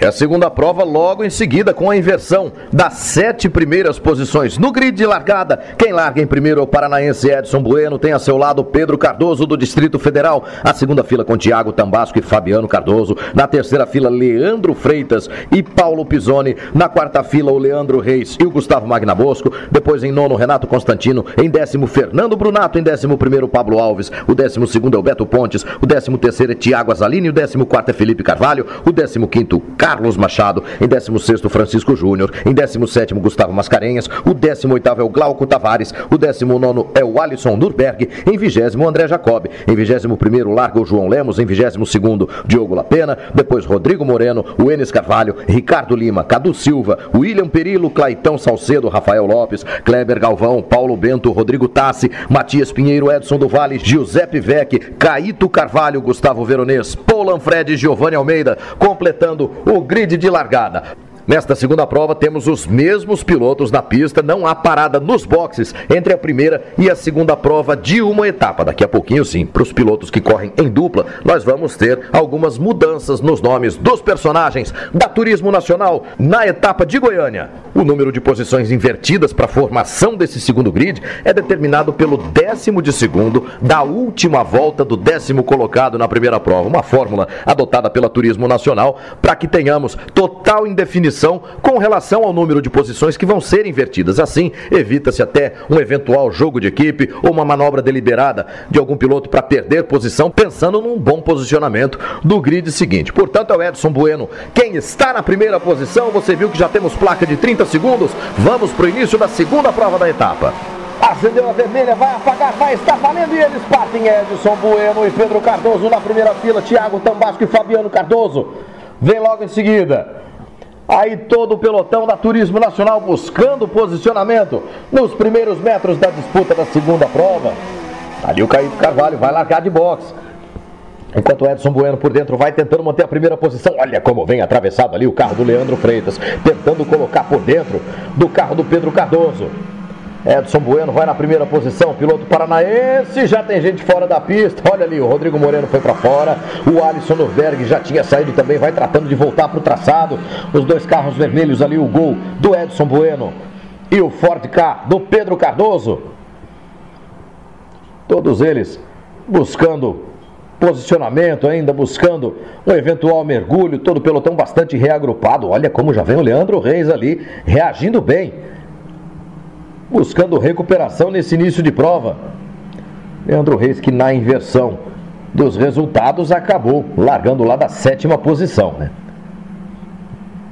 E a segunda prova logo em seguida com a inversão das 7 primeiras posições no grid de largada. Quem larga em primeiro é o paranaense Edson Bueno, tem a seu lado Pedro Cardoso do Distrito Federal. A segunda fila com Thiago Tambasco e Fabiano Cardoso. Na terceira fila, Leandro Freitas e Paulo Pisoni. Na quarta fila, o Leandro Reis e o Gustavo Magnabosco. Depois em nono, Renato Constantino. Em décimo, Fernando Brunato. Em 11º, Pablo Alves. O 12º é o Beto Pontes. O 13º é Tiago Azalini. O 14º é Felipe Carvalho. O 15º, Carlos Machado. Em 16º, Francisco Júnior. Em 17º, Gustavo Mascarenhas. O 18º é o Glauco Tavares. O 19º é o Alisson Nurberg. Em 20º, André Jacob. Em 21º, larga o João Lemos. Em 22º, Diogo Lapena. Depois, Rodrigo Moreno, o Enes Carvalho, Ricardo Lima, Cadu Silva, William Perillo, Claitão Salcedo, Rafael Lopes, Kleber Galvão, Paulo Bento, Rodrigo Tassi, Matias Pinheiro, Edson do Vale, Giuseppe Vec, Caíto Carvalho, Gustavo Veronês, Paul Lanfred e Giovanni Almeida, completando o grid de largada. Nesta segunda prova temos os mesmos pilotos na pista, não há parada nos boxes entre a primeira e a segunda prova de uma etapa. Daqui a pouquinho sim, para os pilotos que correm em dupla, nós vamos ter algumas mudanças nos nomes dos personagens da Turismo Nacional na etapa de Goiânia. O número de posições invertidas para a formação desse segundo grid é determinado pelo 10º de segundo da última volta do 10º colocado na primeira prova. Uma fórmula adotada pela Turismo Nacional para que tenhamos total indefinição com relação ao número de posições que vão ser invertidas. Assim, evita-se até um eventual jogo de equipe ou uma manobra deliberada de algum piloto para perder posição, pensando num bom posicionamento do grid seguinte. Portanto, é o Edson Bueno quem está na primeira posição. Você viu que já temos placa de 30 segundos. Vamos para o início da segunda prova da etapa. Acendeu a vermelha, vai apagar, vai estar valendo e eles partem. Edson Bueno e Pedro Cardoso na primeira fila, Thiago Tambasco e Fabiano Cardoso vem logo em seguida. Aí todo o pelotão da Turismo Nacional buscando posicionamento nos primeiros metros da disputa da segunda prova. Ali o Caíto Carvalho vai largar de boxe, enquanto o Edson Bueno por dentro vai tentando manter a primeira posição. Olha como vem atravessado ali o carro do Leandro Freitas, tentando colocar por dentro do carro do Pedro Cardoso. Edson Bueno vai na primeira posição, piloto paranaense, já tem gente fora da pista. Olha ali, o Rodrigo Moreno foi para fora, o Alisson Nurberg já tinha saído também, vai tratando de voltar para o traçado. Os dois carros vermelhos ali, o Gol do Edson Bueno e o Ford K do Pedro Cardoso. Todos eles buscando posicionamento ainda, buscando um eventual mergulho, todo o pelotão bastante reagrupado. Olha como já vem o Leandro Reis ali, reagindo bem, buscando recuperação nesse início de prova. Leandro Reis que na inversão dos resultados acabou largando lá da 7ª posição, né?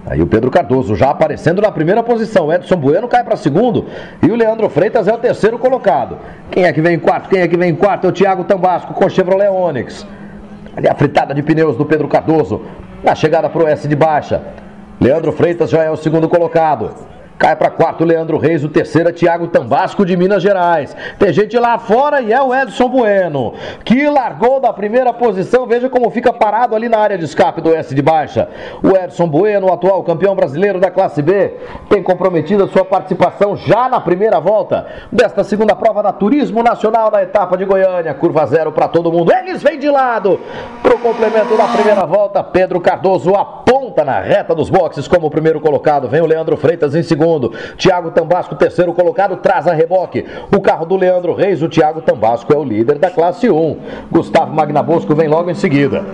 Aí o Pedro Cardoso já aparecendo na primeira posição. Edson Bueno cai para segundo e o Leandro Freitas é o terceiro colocado. Quem é que vem em quarto? Quem é que vem em quarto? É o Thiago Tambasco com Chevrolet Onix. Ali a fritada de pneus do Pedro Cardoso na chegada para o S de baixa. Leandro Freitas já é o segundo colocado. Cai para quarto Leandro Reis, o terceiro é Thiago Tambasco de Minas Gerais. Tem gente lá fora e é o Edson Bueno, que largou da primeira posição. Veja como fica parado ali na área de escape do S de baixa. O Edson Bueno, o atual campeão brasileiro da classe B, tem comprometido a sua participação já na primeira volta desta segunda prova da Turismo Nacional da etapa de Goiânia. Curva zero para todo mundo. Eles vêm de lado para o complemento da primeira volta. Pedro Cardoso aponta na reta dos boxes como o primeiro colocado. Vem o Leandro Freitas em segundo. Thiago Tambasco, terceiro colocado, traz a reboque o carro do Leandro Reis. O Thiago Tambasco é o líder da classe 1. Gustavo Magnabosco vem logo em seguida.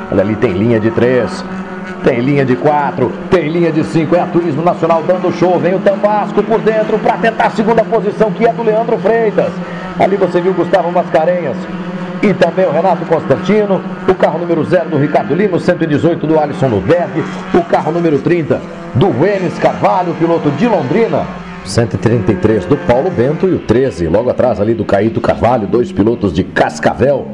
Olha ali, tem linha de 3, tem linha de 4, tem linha de 5. É a Turismo Nacional dando show. Vem o Tambasco por dentro para tentar a segunda posição, que é do Leandro Freitas. Ali você viu o Gustavo Mascarenhas e também o Renato Constantino. O carro número 0 do Ricardo Lima, o 118 do Alisson Nurberg, o carro número 30 do Enes Carvalho, piloto de Londrina, 133 do Paulo Bento e o 13 logo atrás ali do Caíto Carvalho, dois pilotos de Cascavel.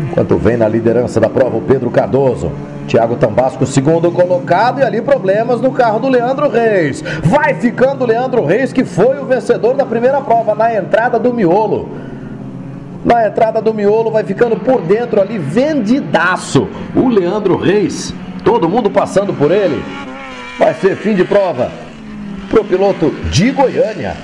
Enquanto vem na liderança da prova o Pedro Cardoso, Thiago Tambasco, segundo colocado, e ali problemas no carro do Leandro Reis. Vai ficando o Leandro Reis, que foi o vencedor da primeira prova na entrada do miolo. Na entrada do miolo vai ficando por dentro ali, vendidaço. O Leandro Reis, todo mundo passando por ele. Vai ser fim de prova pro piloto de Goiânia.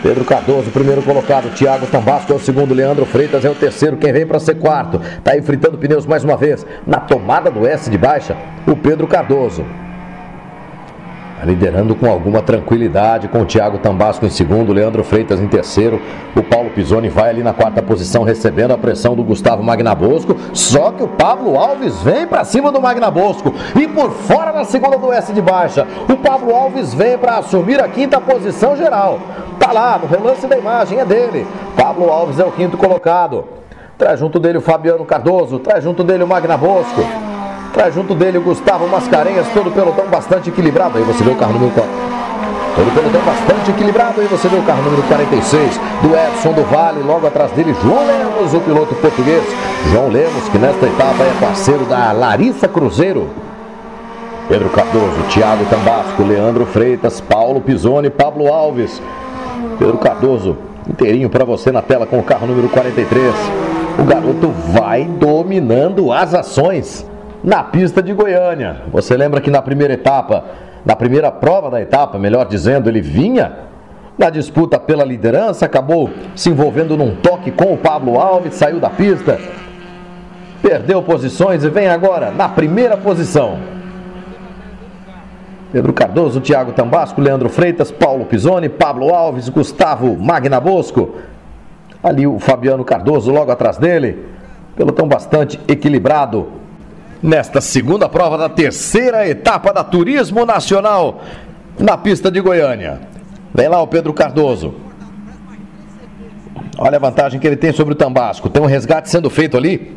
Pedro Cardoso, primeiro colocado. Thiago Tambasco é o segundo. Leandro Freitas é o terceiro. Quem vem para ser quarto? Tá aí fritando pneus mais uma vez. Na tomada do S de baixa, o Pedro Cardoso. Liderando com alguma tranquilidade, com o Thiago Tambasco em segundo, Leandro Freitas em terceiro. O Paulo Pisoni vai ali na quarta posição, recebendo a pressão do Gustavo Magnabosco. Só que o Pablo Alves vem para cima do Magnabosco e por fora na segunda do S de baixa. O Pablo Alves vem para assumir a quinta posição geral. Tá lá no relance da imagem, é dele. Pablo Alves é o quinto colocado. Traz junto dele o Fabiano Cardoso, traz junto dele o Magnabosco. Traz junto dele o Gustavo Mascarenhas, todo pelotão bastante equilibrado. Aí você vê o carro número 4. Todo pelotão bastante equilibrado. Aí você vê o carro número 46 do Edson do Vale. Logo atrás dele, João Lemos, o piloto português. João Lemos, que nesta etapa é parceiro da Larissa Cruzeiro. Pedro Cardoso, Thiago Tambasco, Leandro Freitas, Paulo Pisoni, Pablo Alves. Pedro Cardoso, inteirinho para você na tela com o carro número 43. O garoto vai dominando as ações na pista de Goiânia. Você lembra que na primeira etapa, na primeira prova da etapa, melhor dizendo, ele vinha na disputa pela liderança, acabou se envolvendo num toque com o Pablo Alves, saiu da pista, perdeu posições e vem agora na primeira posição. Pedro Cardoso, Thiago Tambasco, Leandro Freitas, Paulo Pisoni, Pablo Alves, Gustavo Magnabosco. Ali o Fabiano Cardoso logo atrás dele. Pelotão bastante equilibrado nesta segunda prova da terceira etapa da Turismo Nacional na pista de Goiânia. Vem lá o Pedro Cardoso. Olha a vantagem que ele tem sobre o Tambasco. Tem um resgate sendo feito ali.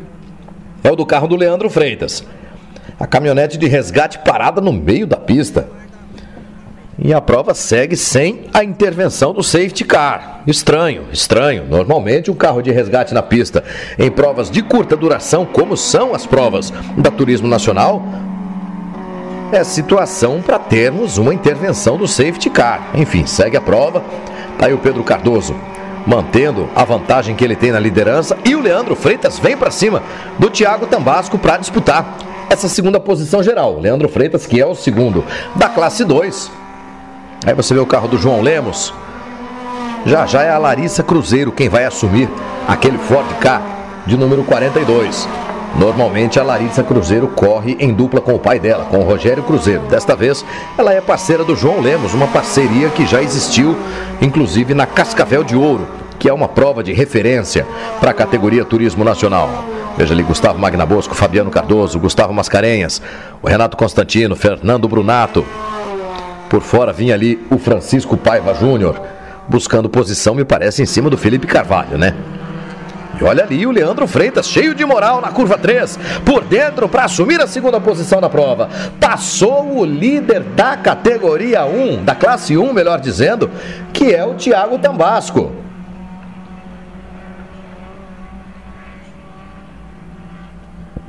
É o do carro do Leandro Freitas. A caminhonete de resgate parada no meio da pista. E a prova segue sem a intervenção do safety car. Estranho, estranho. Normalmente um carro de resgate na pista em provas de curta duração, como são as provas da Turismo Nacional, é situação para termos uma intervenção do safety car. Enfim, segue a prova. Tá aí o Pedro Cardoso mantendo a vantagem que ele tem na liderança. E o Leandro Freitas vem para cima do Thiago Tambasco para disputar essa segunda posição geral. Leandro Freitas, que é o segundo da classe 2. Aí você vê o carro do João Lemos. Já é a Larissa Cruzeiro quem vai assumir aquele Ford Ka de número 42. Normalmente a Larissa Cruzeiro corre em dupla com o pai dela, com o Rogério Cruzeiro. Desta vez ela é parceira do João Lemos, uma parceria que já existiu inclusive na Cascavel de Ouro, que é uma prova de referência para a categoria Turismo Nacional. Veja ali Gustavo Magnabosco, Fabiano Cardoso, Gustavo Mascarenhas, o Renato Constantino, Fernando Brunato. Por fora vinha ali o Francisco Paiva Júnior, buscando posição, me parece, em cima do Felipe Carvalho, né? E olha ali o Leandro Freitas, cheio de moral na curva 3, por dentro para assumir a segunda posição na prova. Passou o líder da categoria 1, da classe 1, melhor dizendo, que é o Thiago Tambasco.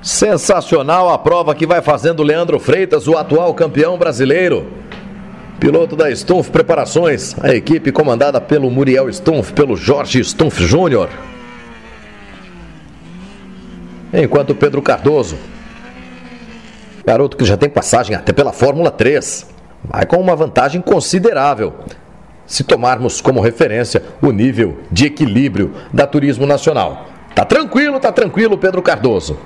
Sensacional a prova que vai fazendo o Leandro Freitas, o atual campeão brasileiro. Piloto da Stumpf Preparações, a equipe comandada pelo Muriel Stumpf, pelo Jorge Stumpf Júnior. Enquanto o Pedro Cardoso, garoto que já tem passagem até pela Fórmula 3, vai com uma vantagem considerável, se tomarmos como referência o nível de equilíbrio da Turismo Nacional. Tá tranquilo, Pedro Cardoso.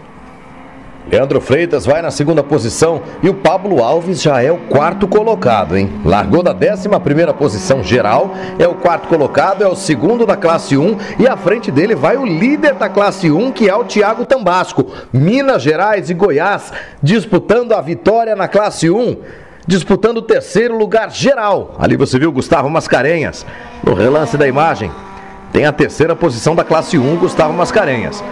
Leandro Freitas vai na segunda posição e o Pablo Alves já é o quarto colocado, hein? Largou da 11ª posição geral, é o quarto colocado, é o segundo da classe 1 e à frente dele vai o líder da classe 1, que é o Thiago Tambasco. Minas Gerais e Goiás disputando a vitória na classe 1, disputando o terceiro lugar geral. Ali você viu o Gustavo Mascarenhas, no relance da imagem, tem a terceira posição da classe 1, Gustavo Mascarenhas.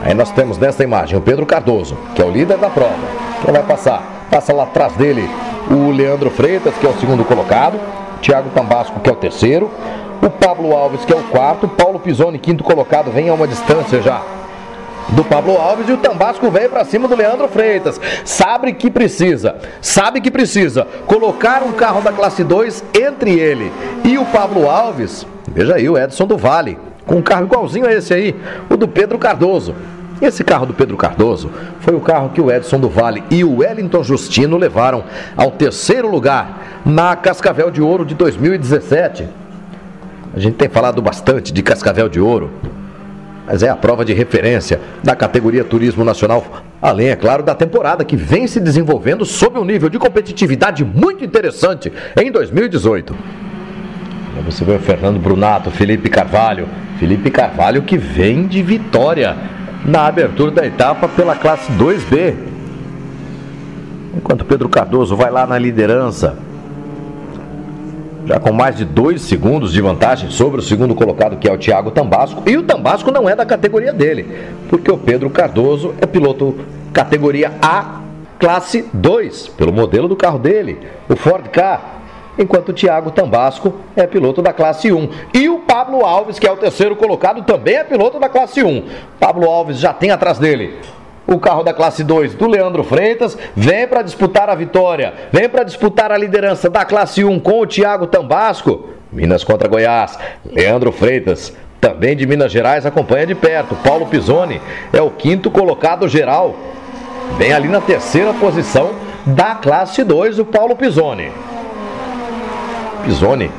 Aí nós temos nesta imagem o Pedro Cardoso, que é o líder da prova. Quem vai passar? Passa lá atrás dele o Leandro Freitas, que é o segundo colocado, Thiago Tambasco, que é o terceiro, o Pablo Alves, que é o quarto, Paulo Pisoni, quinto colocado, vem a uma distância já do Pablo Alves, e o Tambasco veio para cima do Leandro Freitas. Sabe que precisa colocar um carro da classe 2 entre ele e o Pablo Alves. Veja aí o Edson do Vale, com um carro igualzinho a esse aí, o do Pedro Cardoso. Esse carro do Pedro Cardoso foi o carro que o Edson do Vale e o Wellington Justino levaram ao terceiro lugar na Cascavel de Ouro de 2017. A gente tem falado bastante de Cascavel de Ouro, mas é a prova de referência da categoria Turismo Nacional, além, é claro, da temporada que vem se desenvolvendo sob um nível de competitividade muito interessante em 2018. Aí você vê o Fernando Brunato, Felipe Carvalho que vem de vitória na abertura da etapa pela classe 2B. Enquanto Pedro Cardoso vai lá na liderança, já com mais de 2 segundos de vantagem sobre o segundo colocado, que é o Thiago Tambasco. E o Tambasco não é da categoria dele, porque o Pedro Cardoso é piloto categoria A, classe 2, pelo modelo do carro dele, o Ford Ka. Enquanto o Thiago Tambasco é piloto da classe 1. E o Pablo Alves, que é o terceiro colocado, também é piloto da classe 1. Pablo Alves já tem atrás dele o carro da classe 2 do Leandro Freitas, vem para disputar a vitória, vem para disputar a liderança da classe 1 com o Thiago Tambasco. Minas contra Goiás, Leandro Freitas, também de Minas Gerais, acompanha de perto. Paulo Pisoni é o quinto colocado geral, vem ali na terceira posição da classe 2, o Paulo Pisoni. Pisoni,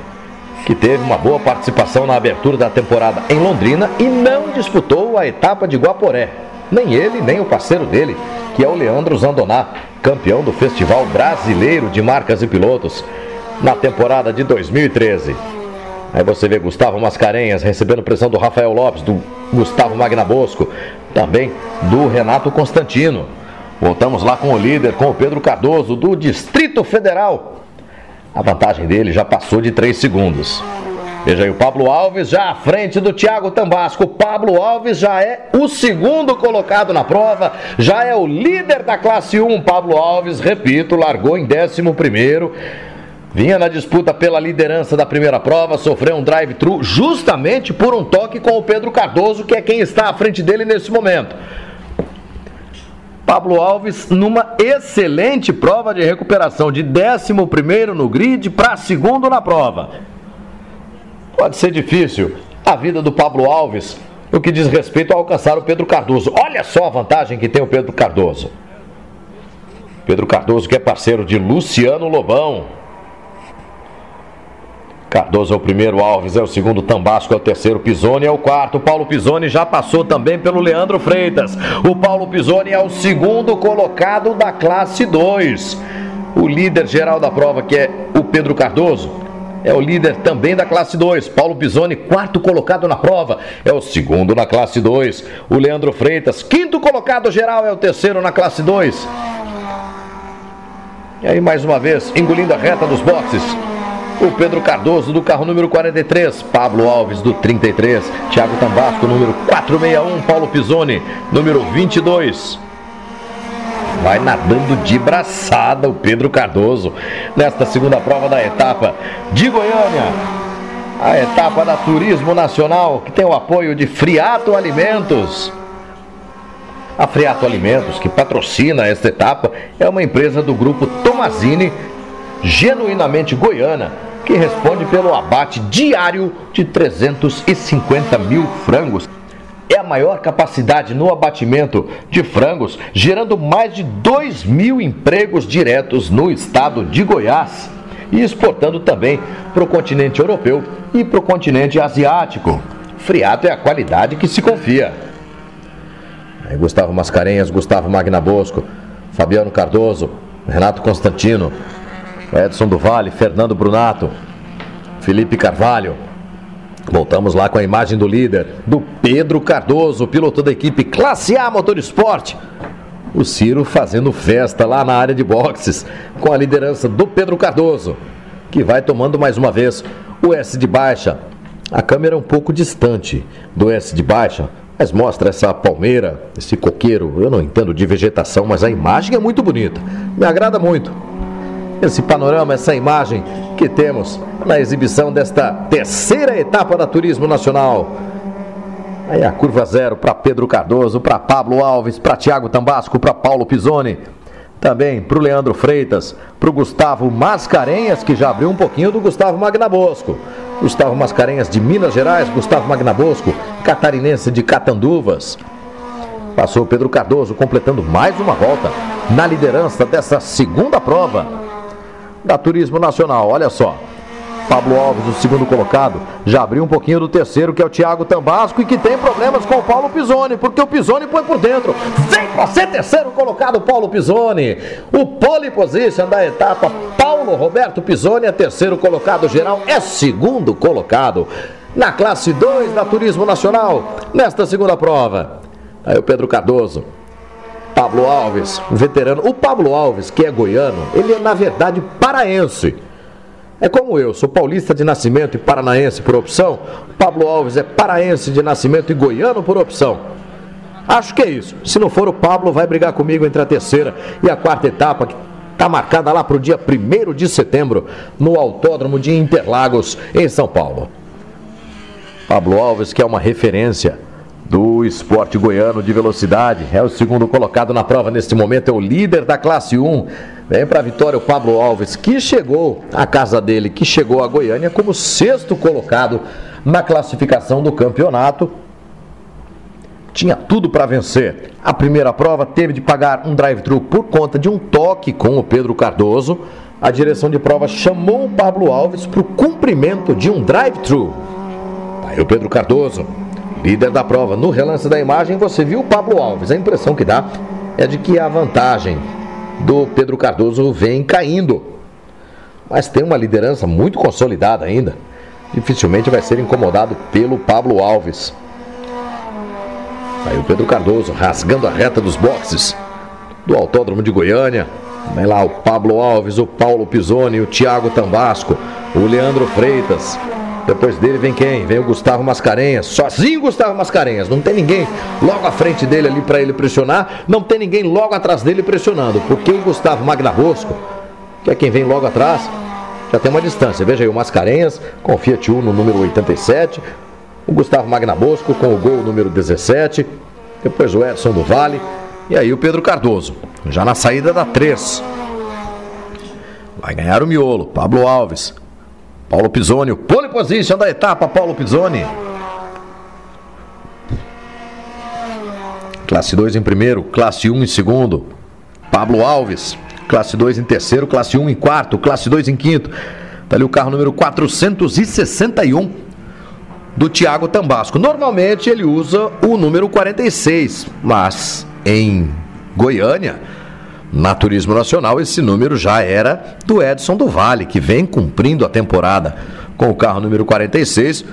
que teve uma boa participação na abertura da temporada em Londrina e não disputou a etapa de Guaporé. Nem ele, nem o parceiro dele, que é o Leandro Zandoná, campeão do Festival Brasileiro de Marcas e Pilotos na temporada de 2013. Aí você vê Gustavo Mascarenhas recebendo pressão do Rafael Lopes, do Gustavo Magnabosco, também do Renato Constantino. Voltamos lá com o líder, com o Pedro Cardoso, do Distrito Federal. A vantagem dele já passou de 3 segundos. Veja aí o Pablo Alves já à frente do Thiago Tambasco. O Pablo Alves já é o segundo colocado na prova, já é o líder da classe 1. Pablo Alves, repito, largou em 11º. Vinha na disputa pela liderança da primeira prova, sofreu um drive-thru justamente por um toque com o Pedro Cardoso, que é quem está à frente dele nesse momento. Pablo Alves numa excelente prova de recuperação, de 11º no grid para segundo na prova. Pode ser difícil a vida do Pablo Alves no que diz respeito a alcançar o Pedro Cardoso. Olha só a vantagem que tem o Pedro Cardoso. Pedro Cardoso, que é parceiro de Luciano Lobão. Cardoso é o primeiro, Alves é o segundo, Tambasco é o terceiro, Pisoni é o quarto. Paulo Pisoni já passou também pelo Leandro Freitas. O Paulo Pisoni é o segundo colocado da classe 2. O líder geral da prova, que é o Pedro Cardoso, é o líder também da classe 2. Paulo Pisoni, quarto colocado na prova, é o segundo na classe 2. O Leandro Freitas, quinto colocado geral, é o terceiro na classe 2. E aí mais uma vez, engolindo a reta dos boxes, o Pedro Cardoso do carro número 43, Pablo Alves do 33, Thiago Tambasco número 461, Paulo Pisoni número 22. Vai nadando de braçada o Pedro Cardoso nesta segunda prova da etapa de Goiânia. A etapa da Turismo Nacional, que tem o apoio de Friato Alimentos. A Friato Alimentos, que patrocina esta etapa, é uma empresa do grupo Tomazini, genuinamente goiana, que responde pelo abate diário de 350 mil frangos. É a maior capacidade no abatimento de frangos, gerando mais de 2.000 empregos diretos no estado de Goiás e exportando também para o continente europeu e para o continente asiático. Friato é a qualidade que se confia. Aí Gustavo Mascarenhas, Gustavo Magnabosco, Fabiano Cardoso, Renato Constantino, Edson do Vale, Fernando Brunato, Felipe Carvalho. Voltamos lá com a imagem do líder, do Pedro Cardoso, piloto da equipe Classe A Motorsport. O Ciro fazendo festa lá na área de boxes, com a liderança do Pedro Cardoso, que vai tomando mais uma vez o S de baixa. A câmera é um pouco distante do S de baixa, mas mostra essa palmeira, esse coqueiro. Eu não entendo de vegetação, mas a imagem é muito bonita, me agrada muito. Esse panorama, essa imagem que temos na exibição desta terceira etapa da Turismo Nacional. Aí a curva zero para Pedro Cardoso, para Pablo Alves, para Thiago Tambasco, para Paulo Pisoni. Também para o Leandro Freitas, para o Gustavo Mascarenhas, que já abriu um pouquinho do Gustavo Magnabosco. Gustavo Mascarenhas de Minas Gerais, Gustavo Magnabosco, catarinense de Catanduvas. Passou o Pedro Cardoso, completando mais uma volta na liderança dessa segunda prova da Turismo Nacional. Olha só, Pablo Alves, o segundo colocado, já abriu um pouquinho do terceiro, que é o Thiago Tambasco, e que tem problemas com o Paulo Pisoni, porque o Pisoni põe por dentro. Vem pra ser terceiro colocado, Paulo Pisoni. O pole position da etapa, Paulo Roberto Pisoni é terceiro colocado geral, é segundo colocado na classe 2 da Turismo Nacional, nesta segunda prova. Aí o Pedro Cardoso, Pablo Alves, o veterano. O Pablo Alves, que é goiano, ele é na verdade paraense. É como eu, sou paulista de nascimento e paranaense por opção. Pablo Alves é paraense de nascimento e goiano por opção. Acho que é isso. Se não for, o Pablo vai brigar comigo entre a terceira e a quarta etapa, que está marcada lá para o dia 1º de setembro, no Autódromo de Interlagos, em São Paulo. Pablo Alves, que é uma referência do esporte goiano de velocidade, é o segundo colocado na prova neste momento, é o líder da classe 1. Vem para a vitória o Pablo Alves, que chegou à casa dele, que chegou a Goiânia como sexto colocado na classificação do campeonato. Tinha tudo para vencer. A primeira prova teve de pagar um drive-thru por conta de um toque com o Pedro Cardoso. A direção de prova chamou o Pablo Alves para o cumprimento de um drive-thru. Aí o Pedro Cardoso, líder da prova. No relance da imagem você viu o Pablo Alves. A impressão que dá é de que a vantagem do Pedro Cardoso vem caindo, mas tem uma liderança muito consolidada ainda. Dificilmente vai ser incomodado pelo Pablo Alves. Aí o Pedro Cardoso rasgando a reta dos boxes do Autódromo de Goiânia. Vem lá o Pablo Alves, o Paulo Pisoni, o Thiago Tambasco, o Leandro Freitas. Depois dele vem quem? Vem o Gustavo Mascarenhas, sozinho Gustavo Mascarenhas, não tem ninguém logo à frente dele ali para ele pressionar, não tem ninguém logo atrás dele pressionando, porque o Gustavo Magnabosco, que é quem vem logo atrás, já tem uma distância. Veja aí o Mascarenhas com o Fiat Uno número 87, o Gustavo Magnabosco com o Gol número 17, depois o Edson do Vale, e aí o Pedro Cardoso, já na saída da 3. Vai ganhar o miolo, Pablo Alves. Paulo Pisoni, o pole position da etapa, Paulo Pisoni. Classe 2 em primeiro, classe 1 em segundo, Pablo Alves. Classe 2 em terceiro, classe 1 em quarto, classe 2 em quinto. Está ali o carro número 461 do Thiago Tambasco. Normalmente ele usa o número 46, mas em Goiânia, na Turismo Nacional, esse número já era do Edson do Vale, que vem cumprindo a temporada com o carro número 46.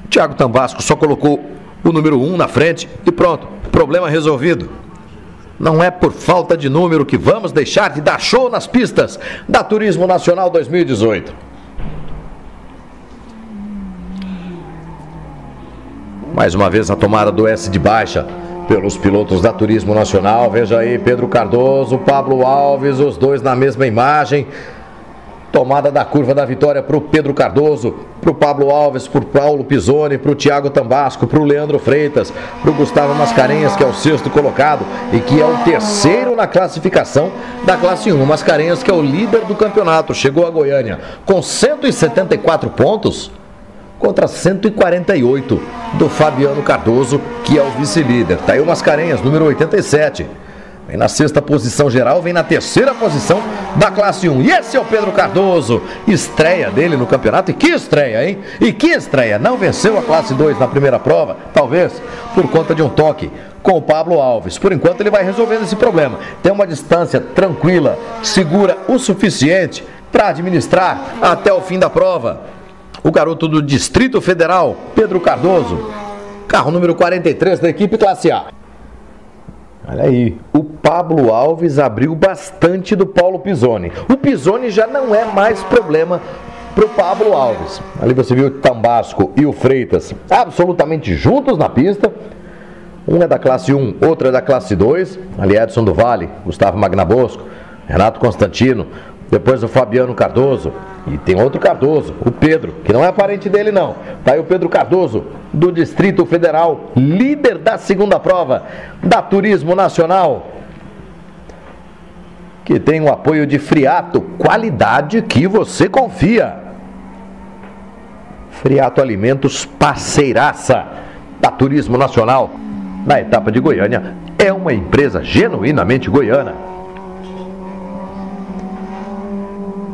O Thiago Tambasco só colocou o número 1 na frente e pronto, problema resolvido. Não é por falta de número que vamos deixar de dar show nas pistas da Turismo Nacional 2018. Mais uma vez a tomada do S de baixa pelos pilotos da Turismo Nacional. Veja aí Pedro Cardoso, Pablo Alves, os dois na mesma imagem. Tomada da curva da vitória para o Pedro Cardoso, para o Pablo Alves, para o Paulo Pisoni, para o Thiago Tambasco, para o Leandro Freitas, para o Gustavo Mascarenhas, que é o sexto colocado e que é o terceiro na classificação da classe 1. Mascarenhas, que é o líder do campeonato, chegou a Goiânia com 174 pontos contra 148 do Fabiano Cardoso, que é o vice-líder. Está aí o Mascarenhas, número 87. Vem na sexta posição geral, vem na terceira posição da classe 1. E esse é o Pedro Cardoso, estreia dele no campeonato. E que estreia, hein? E que estreia! Não venceu a classe 2 na primeira prova, talvez por conta de um toque com o Pablo Alves. Por enquanto ele vai resolvendo esse problema. Tem uma distância tranquila, segura o suficiente para administrar até o fim da prova. O garoto do Distrito Federal, Pedro Cardoso, carro número 43 da equipe classe A. Olha aí, o Pablo Alves abriu bastante do Paulo Pisoni. O Pisoni já não é mais problema para o Pablo Alves. Ali você viu o Tambasco e o Freitas absolutamente juntos na pista. Um é da classe 1, outro é da classe 2. Ali Edson do Vale, Gustavo Magnabosco, Renato Constantino. Depois o Fabiano Cardoso. E tem outro Cardoso, o Pedro, que não é parente dele não. Tá aí o Pedro Cardoso, do Distrito Federal, líder da segunda prova da Turismo Nacional, que tem o apoio de Friato, qualidade que você confia. Friato Alimentos, parceiraça da Turismo Nacional na etapa de Goiânia. É uma empresa genuinamente goiana.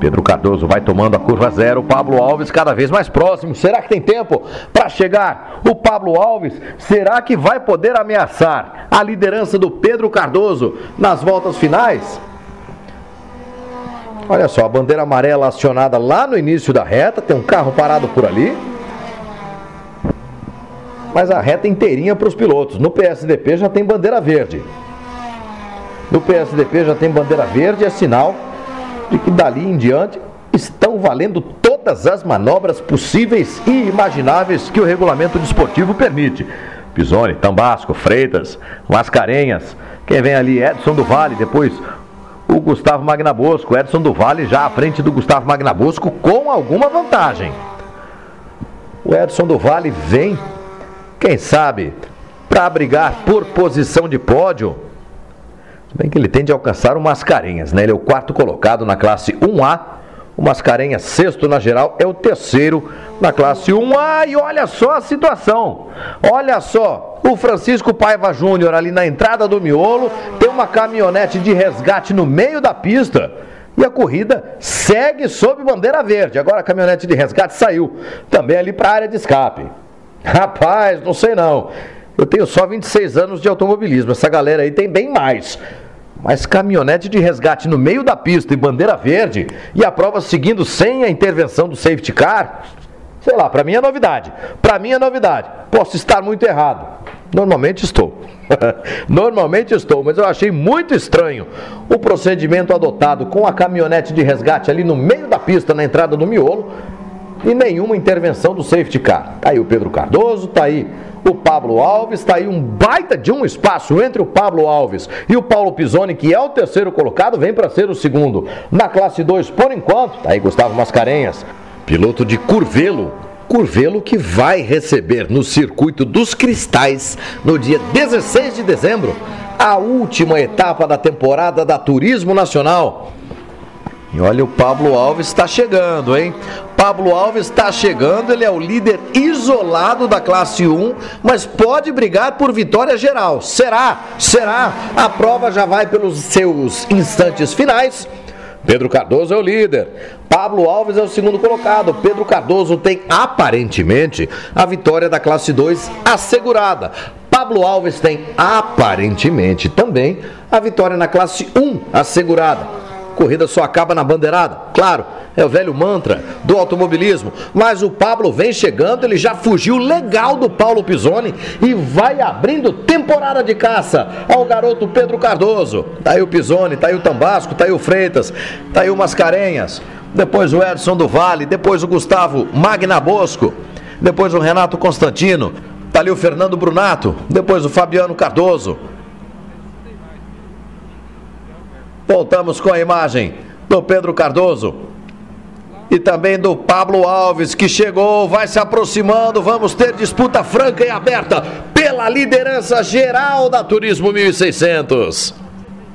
Pedro Cardoso vai tomando a curva 0, Pablo Alves cada vez mais próximo. Será que tem tempo para chegar? O Pablo Alves, será que vai poder ameaçar a liderança do Pedro Cardoso nas voltas finais? Olha só, a bandeira amarela acionada lá no início da reta, tem um carro parado por ali. Mas a reta inteirinha para os pilotos. No PSDP já tem bandeira verde. No PSDP já tem bandeira verde, é sinal de que dali em diante estão valendo todas as manobras possíveis e imagináveis que o regulamento desportivo permite. Pisoni, Tambasco, Freitas, Mascarenhas, quem vem ali? Edson do Vale, depois o Gustavo Magnabosco. Edson do Vale já à frente do Gustavo Magnabosco com alguma vantagem. O Edson do Vale vem, quem sabe, para brigar por posição de pódio. Se bem que ele tende a alcançar o Mascarenhas, né? Ele é o 4º colocado na classe 1A. O Mascarenhas, 6º na geral, é o 3º na classe 1A. E olha só a situação. Olha só, o Francisco Paiva Júnior ali na entrada do miolo, tem uma caminhonete de resgate no meio da pista. E a corrida segue sob bandeira verde. Agora a caminhonete de resgate saiu também ali para a área de escape. Rapaz, não sei não. Eu tenho só 26 anos de automobilismo. Essa galera aí tem bem mais. Mas caminhonete de resgate no meio da pista e bandeira verde, e a prova seguindo sem a intervenção do safety car, sei lá, para mim é novidade. Para mim é novidade. Posso estar muito errado. Normalmente estou. Normalmente estou, mas eu achei muito estranho o procedimento adotado com a caminhonete de resgate ali no meio da pista, na entrada do miolo, e nenhuma intervenção do safety car. Tá aí o Pedro Cardoso, tá aí o Pablo Alves, tá aí um baita de um espaço entre o Pablo Alves e o Paulo Pisoni, que é o 3º colocado, vem para ser o 2º. Na classe 2, por enquanto, tá aí Gustavo Mascarenhas, piloto de Curvelo. Curvelo que vai receber no Circuito dos Cristais, no dia 16 de dezembro, a última etapa da temporada da Turismo Nacional. E olha, o Pablo Alves está chegando, hein? Pablo Alves está chegando, ele é o líder isolado da classe 1, mas pode brigar por vitória geral. Será? Será? A prova já vai pelos seus instantes finais. Pedro Cardoso é o líder, Pablo Alves é o 2º colocado. Pedro Cardoso tem aparentemente a vitória da classe 2 assegurada. Pablo Alves tem aparentemente também a vitória na classe 1 assegurada. Corrida só acaba na bandeirada, claro, é o velho mantra do automobilismo, mas o Pablo vem chegando, ele já fugiu legal do Paulo Pisoni e vai abrindo temporada de caça ao garoto Pedro Cardoso. Tá aí o Pisoni, tá aí o Tambasco, tá aí o Freitas, tá aí o Mascarenhas, depois o Edson do Vale, depois o Gustavo Magnabosco, depois o Renato Constantino, tá ali o Fernando Brunato, depois o Fabiano Cardoso. Voltamos com a imagem do Pedro Cardoso e também do Pablo Alves, que chegou, vai se aproximando. Vamos ter disputa franca e aberta pela liderança geral da Turismo 1600.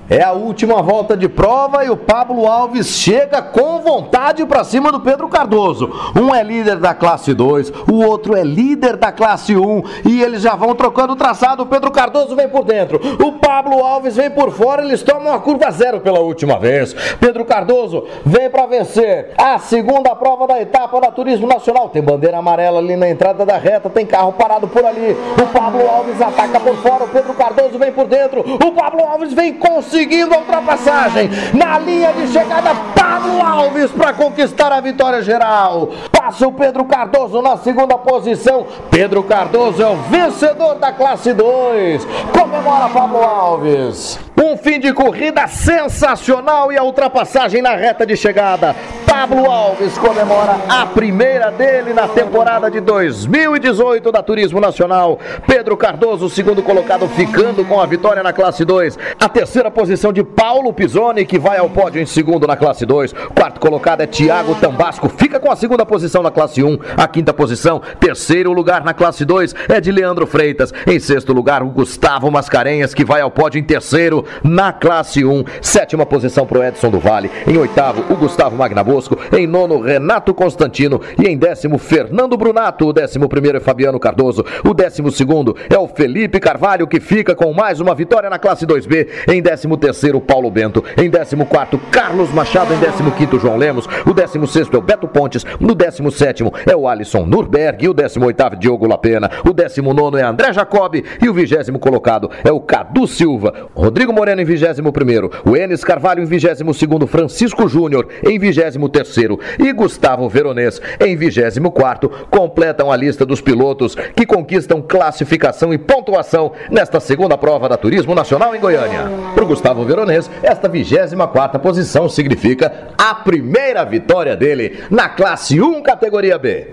É a última volta de prova e o Pablo Alves chega com vontade para cima do Pedro Cardoso. Um é líder da classe 2, o outro é líder da classe 1 e eles já vão trocando o traçado. O Pedro Cardoso vem por dentro, o Pablo Alves vem por fora, eles tomam a curva 0 pela última vez. Pedro Cardoso vem para vencer a 2ª prova da etapa da Turismo Nacional. Tem bandeira amarela ali na entrada da reta, tem carro parado por ali. O Pablo Alves ataca por fora, o Pedro Cardoso vem por dentro, o Pablo Alves vem conseguindo a ultrapassagem na linha de chegada. Pablo Alves para conquistar a vitória geral. Passa o Pedro Cardoso na 2ª posição. Pedro Cardoso é o vencedor da classe 2. Comemora Pablo Alves. Um fim de corrida sensacional e a ultrapassagem na reta de chegada. Pablo Alves comemora a primeira dele na temporada de 2018 da Turismo Nacional. Pedro Cardoso, 2º colocado, ficando com a vitória na classe 2. A 3ª posição de Paulo Pisoni, que vai ao pódio em 2º na classe 2. 4º colocado é Thiago Tambasco, fica com a 2ª posição na classe 1. A 5ª posição, 3º lugar na classe 2 é de Leandro Freitas. Em 6º lugar, o Gustavo Mascarenhas, que vai ao pódio em 3º na classe 1. 7ª posição para o Edson do Vale. Em 8º, o Gustavo Magnabosco. Bosco. Em nono, Renato Constantino. E em décimo, Fernando Brunato. O 11º é Fabiano Cardoso. O 12º é o Felipe Carvalho, que fica com mais uma vitória na classe 2B. Em 13º, Paulo Bento. Em 14º, Carlos Machado. Em 15º, João Lemos. O 16º é o Beto Pontes. No 17º é o Alisson Nurberg. E o 18º, Diogo Lapena. O 19º é André Jacobi. E o 20º colocado é o Cadu Silva. Rodrigo Moreno em 21º. O Enes Carvalho em 22º. Francisco Júnior em 23º. E Gustavo Veronês em 24º. Completam a lista dos pilotos que conquistam classificação e pontuação nesta segunda prova da Turismo Nacional em Goiânia. Para o Gustavo Veronês, esta 24ª posição significa a primeira vitória dele na classe 1, categoria B.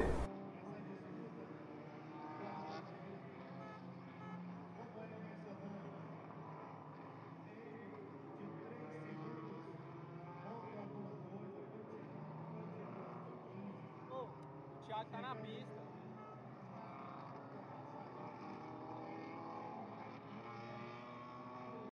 O Thiago tá na pista.